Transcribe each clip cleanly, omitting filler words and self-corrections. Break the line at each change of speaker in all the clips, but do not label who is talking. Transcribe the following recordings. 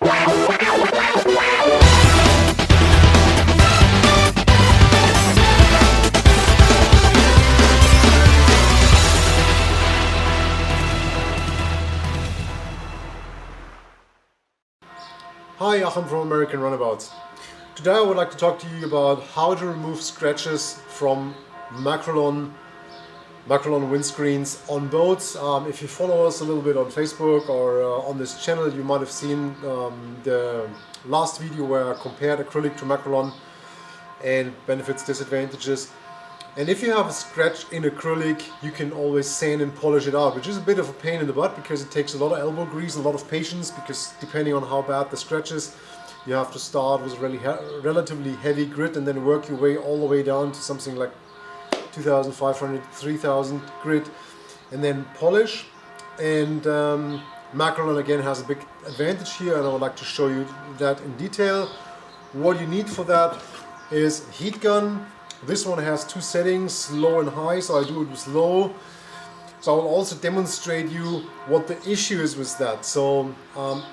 Hi, Achim from American Runabouts. Today I would like to talk to you about how to remove scratches from Macrolon windscreens on boats. If you follow us a little bit on Facebook or on this channel, you might have seen the last video where I compared acrylic to Macrolon and benefits, disadvantages. And if you have a scratch in acrylic, you can always sand and polish it out, which is a bit of a pain in the butt because it takes a lot of elbow grease and a lot of patience, because depending on how bad the scratch is, you have to start with relatively heavy grit and then work your way all the way down to something like 2,500, 3,000 grit and then polish. And Macrolon again has a big advantage here, and I would like to show you that in detail. What you need for that is a heat gun. This one has two settings, low and high, so I do it with low. So I will also demonstrate you what the issue is with that. So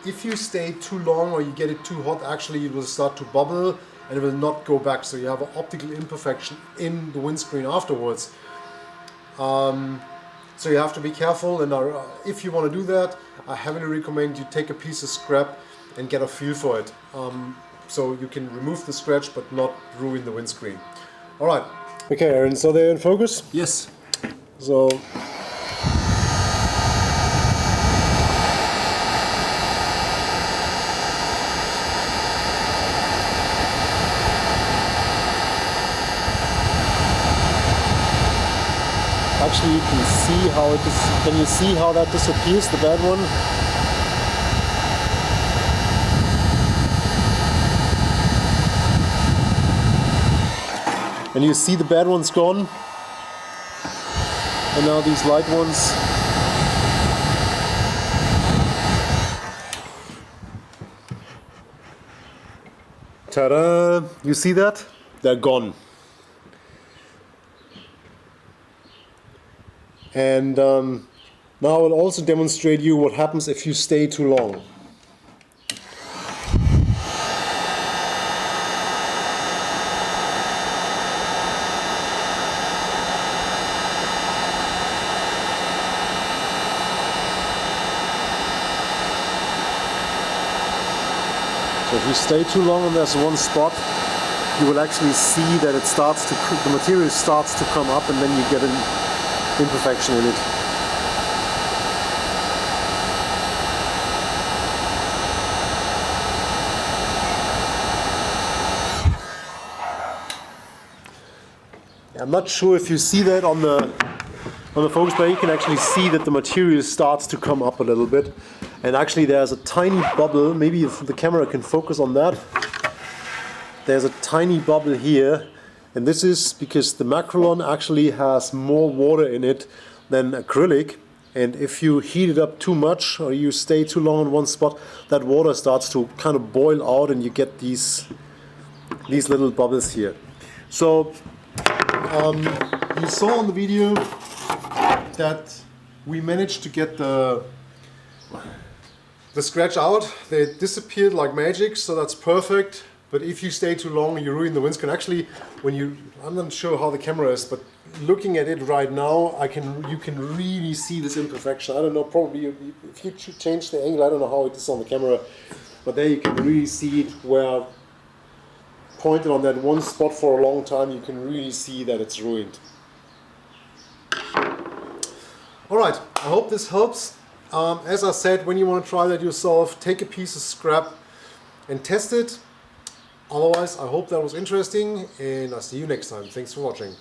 if you stay too long or you get it too hot, actually it will start to bubble and it will not go back. So you have an optical imperfection in the windscreen afterwards. So you have to be careful, and if you want to do that, I heavily recommend you take a piece of scrap and get a feel for it. So you can remove the scratch but not ruin the windscreen. Alright, okay Aaron, so they're in focus?
Yes.
So actually you can see how it is. Can you see how that disappears, the bad one? And you see the bad one's gone, and now these light ones. Ta-da! You see that? They're gone. And now I will also demonstrate you what happens if you stay too long. So if you stay too long and there's one spot, you will actually see that it starts to, the material starts to come up, and then you get an imperfection in it. I'm not sure if you see that on the focus, but you can actually see that the material starts to come up a little bit. And actually there's a tiny bubble, maybe if the camera can focus on that. There's a tiny bubble here, and this is because the Macrolon actually has more water in it than acrylic, and if you heat it up too much or you stay too long in one spot, that water starts to kind of boil out and you get these little bubbles here. So you saw on the video that we managed to get the scratch out. They disappeared like magic, so that's perfect. But if you stay too long, you ruin the windscreen. Actually, I'm not sure how the camera is, but looking at it right now, you can really see this imperfection. I don't know, probably if you change the angle, I don't know how it is on the camera, but there you can really see it where pointed on that one spot for a long time, you can really see that it's ruined. Alright, I hope this helps. As I said, when you want to try that yourself, take a piece of scrap and test it. Otherwise, I hope that was interesting, and I'll see you next time. Thanks for watching.